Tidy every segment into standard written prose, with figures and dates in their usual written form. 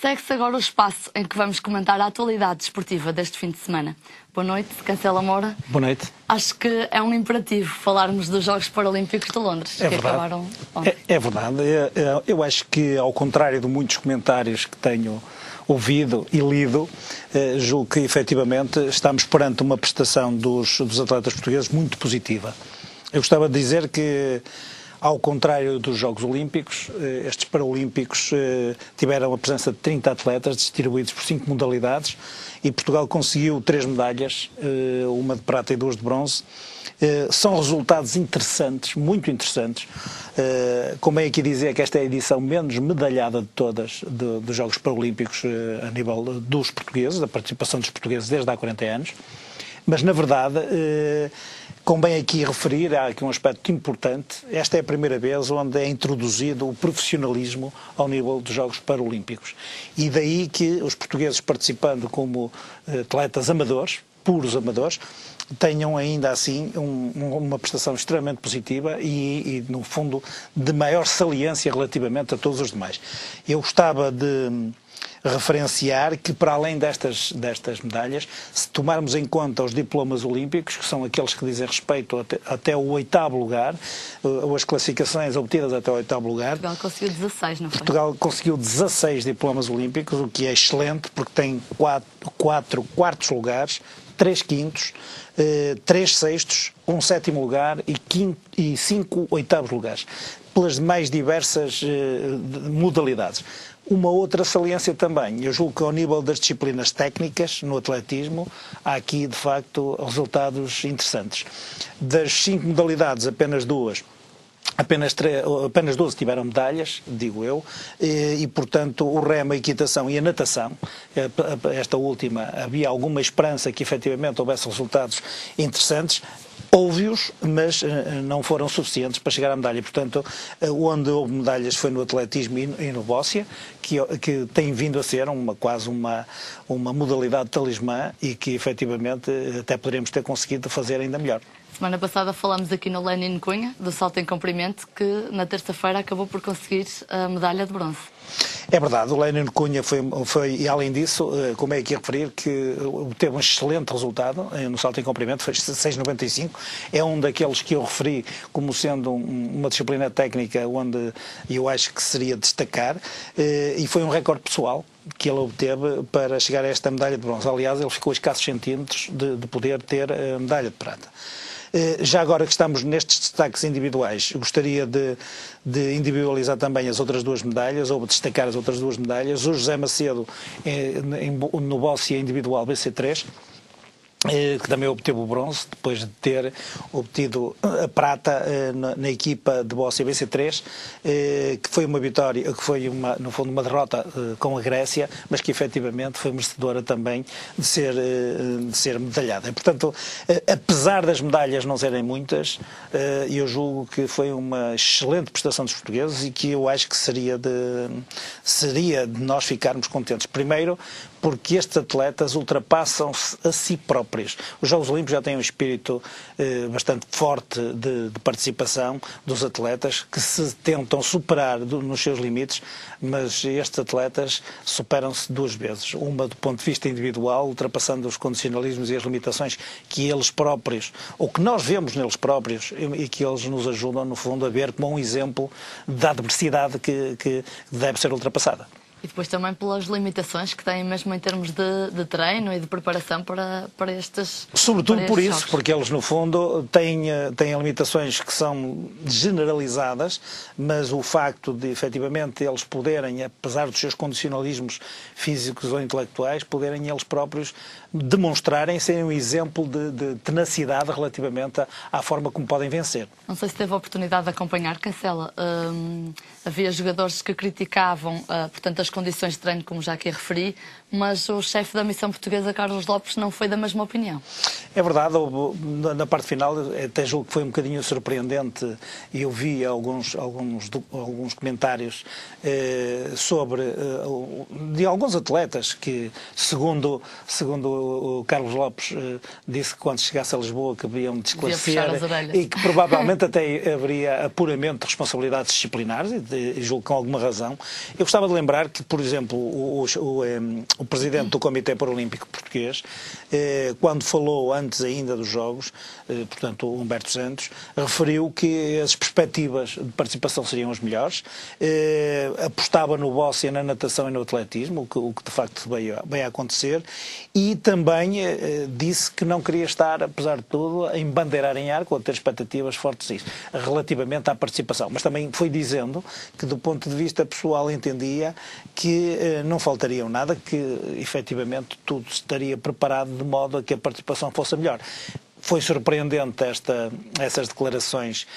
Segue-se agora o espaço em que vamos comentar a atualidade desportiva deste fim de semana. Boa noite, Cancela Moura. Boa noite. Acho que é um imperativo falarmos dos Jogos Paralímpicos de Londres, que acabaram ontem. É verdade. Eu acho que, ao contrário de muitos comentários que tenho ouvido e lido, julgo que, efetivamente, estamos perante uma prestação dos atletas portugueses muito positiva. Eu gostava de dizer que, ao contrário dos Jogos Olímpicos, estes Paralímpicos tiveram a presença de 30 atletas distribuídos por 5 modalidades e Portugal conseguiu 3 medalhas, uma de prata e 2 de bronze. São resultados interessantes, muito interessantes. Convém aqui dizer que esta é a edição menos medalhada de todas dos Jogos Paralímpicos a nível dos portugueses, da participação dos portugueses desde há 40 anos. Mas, na verdade, convém aqui referir, há aqui um aspecto importante, esta é a primeira vez onde é introduzido o profissionalismo ao nível dos Jogos Paralímpicos. E daí que os portugueses participando como atletas amadores, puros amadores, tenham ainda assim uma prestação extremamente positiva e, no fundo, de maior saliência relativamente a todos os demais. Eu gostava de referenciar que, para além destas medalhas, se tomarmos em conta os diplomas olímpicos, que são aqueles que dizem respeito até o 8º lugar, ou as classificações obtidas até o 8º lugar. Portugal conseguiu 16, não foi? Portugal conseguiu 16 diplomas olímpicos, o que é excelente, porque tem 4 quartos lugares, 3 quintos, 3 sextos, 1 sétimo lugar e 5 oitavos lugares, pelas mais diversas modalidades. Uma outra saliência também, eu julgo que ao nível das disciplinas técnicas, no atletismo, há aqui, de facto, resultados interessantes. Das 5 modalidades, apenas 12 tiveram medalhas, digo eu, e portanto o remo, a equitação e a natação, esta última, havia alguma esperança que efetivamente houvesse resultados interessantes. Houve-os, mas não foram suficientes para chegar à medalha. Portanto, onde houve medalhas foi no atletismo e no bóssia, que tem vindo a ser quase uma modalidade talismã e que efetivamente até poderemos ter conseguido fazer ainda melhor. Semana passada falamos aqui no Lénin Cunha, do salto em comprimento, que na terça-feira acabou por conseguir a medalha de bronze. É verdade, o Lénin Cunha foi, e além disso, como é aqui a referir, que teve um excelente resultado no salto em comprimento, foi 6,95, é um daqueles que eu referi como sendo uma disciplina técnica onde eu acho que seria destacar, e foi um recorde pessoal que ele obteve para chegar a esta medalha de bronze. Aliás, ele ficou a escassos centímetros de poder ter a medalha de prata. Já agora que estamos nestes destaques individuais, gostaria de individualizar também as outras 2 medalhas, ou destacar as outras 2 medalhas. O José Macedo, no bóssia individual BC3, que também obteve o bronze, depois de ter obtido a prata na equipa de bóssia BC3, que foi uma vitória, que foi no fundo uma derrota com a Grécia, mas que efetivamente foi merecedora também de ser medalhada. E, portanto, apesar das medalhas não serem muitas, eu julgo que foi uma excelente prestação dos portugueses e que eu acho que seria de nós ficarmos contentes. Primeiro, porque estes atletas ultrapassam-se a si próprios. Os Jogos Olímpicos já têm um espírito bastante forte de participação dos atletas, que se tentam superar nos seus limites, mas estes atletas superam-se 2 vezes. Uma do ponto de vista individual, ultrapassando os condicionalismos e as limitações que eles próprios, ou que nós vemos neles próprios, e que eles nos ajudam, no fundo, a ver como um exemplo da adversidade que deve ser ultrapassada. E depois também pelas limitações que têm mesmo em termos de treino e de preparação para estes Sobretudo por isso, jogos. porque eles no fundo têm limitações que são generalizadas, mas o facto de efetivamente eles poderem, apesar dos seus condicionalismos físicos ou intelectuais, poderem eles próprios demonstrarem, serem um exemplo de tenacidade relativamente à forma como podem vencer. Não sei se teve a oportunidade de acompanhar, Cancela. Havia jogadores que criticavam, portanto, as condições de treino, como já aqui referi, mas o chefe da missão portuguesa, Carlos Lopes, não foi da mesma opinião. É verdade, na parte final até julgo que foi um bocadinho surpreendente e eu vi alguns comentários sobre de alguns atletas que, segundo o Carlos Lopes, disse que quando chegasse a Lisboa que haviam de esclarecer e que provavelmente até haveria apuramento de responsabilidades disciplinares e julgo com alguma razão. Eu gostava de lembrar que, por exemplo, o presidente do Comitê Paralímpico Português, quando falou antes ainda dos Jogos, portanto, o Humberto Santos, referiu que as perspectivas de participação seriam as melhores, apostava no boxe, na natação e no atletismo, o que de facto veio a acontecer, e também disse que não queria estar, apesar de tudo, a embandeirar em arco ou a ter expectativas fortes relativamente à participação. Mas também foi dizendo que, do ponto de vista pessoal, entendia que não faltaria nada, que efetivamente tudo estaria preparado de modo a que a participação fosse melhor. Foi surpreendente essas declarações,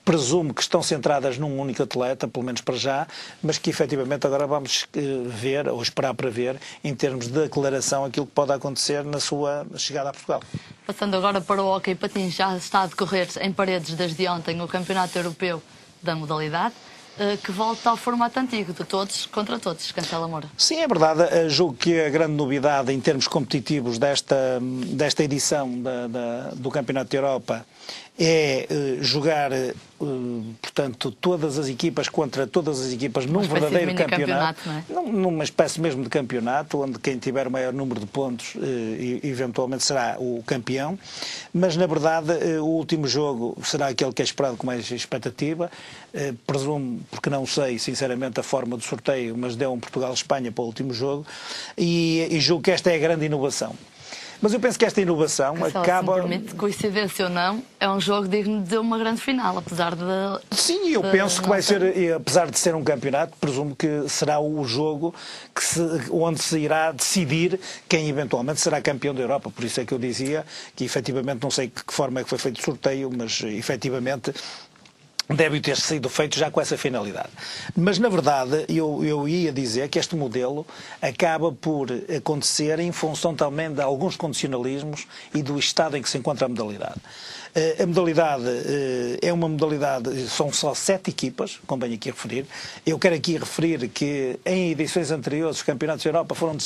presumo que estão centradas num único atleta, pelo menos para já, mas que efetivamente agora vamos ver, ou esperar para ver, em termos de declaração, aquilo que pode acontecer na sua chegada a Portugal. Passando agora para o hóquei patins, já está a decorrer em Paredes desde ontem o Campeonato Europeu da modalidade, que volta ao formato antigo, de todos contra todos, Cancela Moura. Sim, é verdade. Julgo que a grande novidade em termos competitivos desta edição do Campeonato da Europa é jogar, portanto, todas as equipas contra todas as equipas num verdadeiro campeonato, não é? Numa espécie mesmo de campeonato, onde quem tiver o maior número de pontos eventualmente será o campeão, mas na verdade o último jogo será aquele que é esperado com mais expectativa, presumo, porque não sei sinceramente a forma do sorteio, mas deu um Portugal-Espanha para o último jogo, e julgo que esta é a grande inovação. Mas eu penso que esta inovação acaba... Se me permite, coincidência ou não, é um jogo digno de uma grande final, apesar de... Sim, eu penso que vai ser, apesar de ser um campeonato, presumo que será o jogo onde se irá decidir quem eventualmente será campeão da Europa. Por isso é que eu dizia que efetivamente não sei de que forma é que foi feito o sorteio, mas efetivamente deve ter sido feito já com essa finalidade. Mas, na verdade, eu ia dizer que este modelo acaba por acontecer em função também de alguns condicionalismos e do estado em que se encontra a modalidade. A modalidade é uma modalidade, são só 7 equipas, convém aqui referir. Eu quero aqui referir que em edições anteriores os campeonatos da Europa foram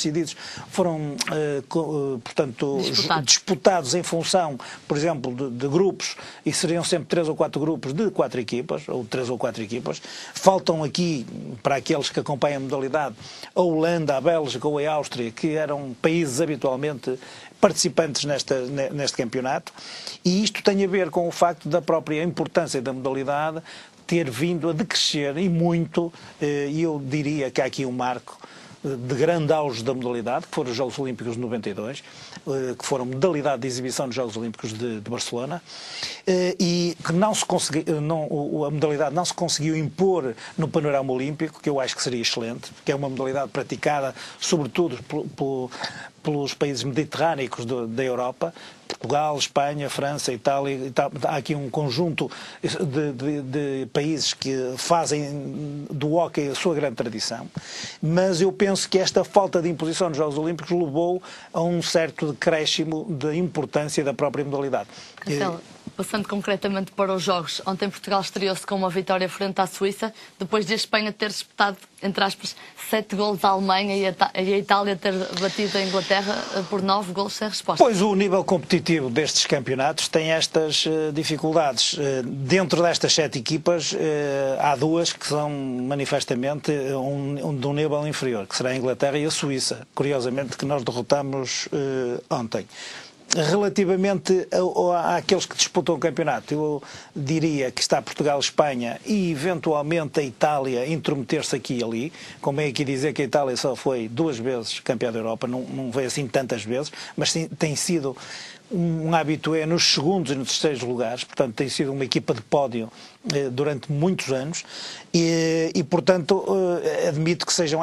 portanto, disputados em função, por exemplo, de grupos, e seriam sempre 3 ou 4 grupos de 4 equipas, ou 3 ou 4 equipas. Faltam aqui, para aqueles que acompanham a modalidade, a Holanda, a Bélgica ou a Áustria, que eram países habitualmente participantes neste campeonato, e isto tem a ver com o facto da própria importância da modalidade ter vindo a decrescer e muito, e eu diria que há aqui um marco de grande auge da modalidade, que foram os Jogos Olímpicos de 92, que foram modalidade de exibição dos Jogos Olímpicos de Barcelona, e que a modalidade não se conseguiu impor no panorama olímpico, que eu acho que seria excelente, porque é uma modalidade praticada sobretudo pelos países mediterrâneos da Europa, Portugal, Espanha, França, Itália. Há aqui um conjunto de países que fazem do hóquei a sua grande tradição, mas eu penso que esta falta de imposição nos Jogos Olímpicos levou a um certo decréscimo da importância da própria modalidade. Cancela, passando concretamente para os Jogos, ontem Portugal estreou-se com uma vitória frente à Suíça, depois de a Espanha ter disputado, entre aspas, 7 golos à Alemanha e a Itália ter batido a Inglaterra por 9 golos sem resposta. Pois o nível competitivo destes campeonatos tem estas dificuldades. Dentro destas 7 equipas, há 2 que são manifestamente de um nível inferior, que será a Inglaterra e a Suíça, curiosamente, que nós derrotamos ontem. Relativamente àqueles que disputam o campeonato, eu diria que está Portugal, Espanha e eventualmente a Itália intrometer-se aqui e ali. Convém aqui dizer que a Itália só foi 2 vezes campeã da Europa, não foi assim tantas vezes, mas tem sido um habitué nos segundos e nos terceiros lugares, portanto tem sido uma equipa de pódio durante muitos anos e portanto admito que sejam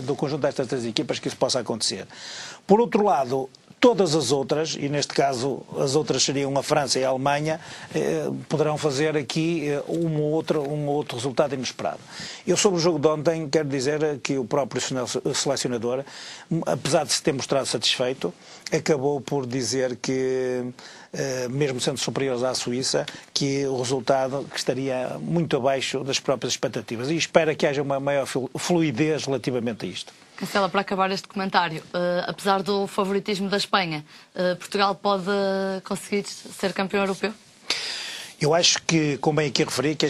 do conjunto destas 3 equipas que isso possa acontecer. Por outro lado, Todas as outras, e neste caso as outras seriam a França e a Alemanha, poderão fazer aqui um ou outro resultado inesperado. Eu, sobre o jogo de ontem, quero dizer que o próprio selecionador, apesar de se ter mostrado satisfeito, acabou por dizer que, mesmo sendo superiores à Suíça, que o resultado que estaria muito abaixo das próprias expectativas, e espera que haja uma maior fluidez relativamente a isto. Cancela, para acabar este comentário, apesar do favoritismo da Espanha, Portugal pode conseguir ser campeão europeu? Eu acho que convém aqui referir que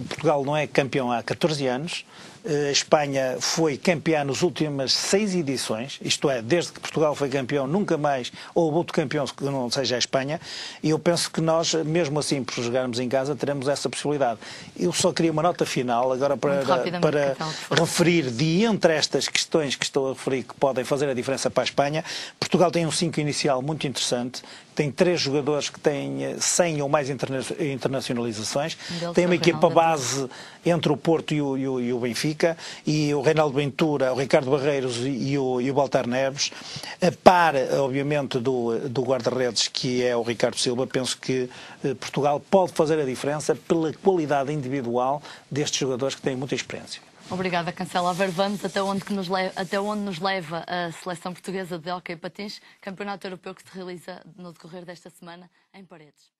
Portugal não é campeão há 14 anos, a Espanha foi campeã nas últimas 6 edições, isto é, desde que Portugal foi campeão, nunca mais houve outro campeão que não seja a Espanha, e eu penso que nós, mesmo assim, por jogarmos em casa, teremos essa possibilidade. Eu só queria uma nota final, agora para referir, de entre estas questões que estou a referir, que podem fazer a diferença para a Espanha, Portugal tem um 5 inicial muito interessante, tem 3 jogadores que têm 100 ou mais internacionalizações, tem uma equipa base entre o Porto e o Benfica, e o Reinaldo Ventura, o Ricardo Barreiros e o Walter Neves, a par, obviamente, do guarda-redes, que é o Ricardo Silva. Penso que Portugal pode fazer a diferença pela qualidade individual destes jogadores que têm muita experiência. Obrigada, Cancela. A ver, vamos até onde nos leva a seleção portuguesa de hóquei patins, campeonato europeu que se realiza no decorrer desta semana em Paredes.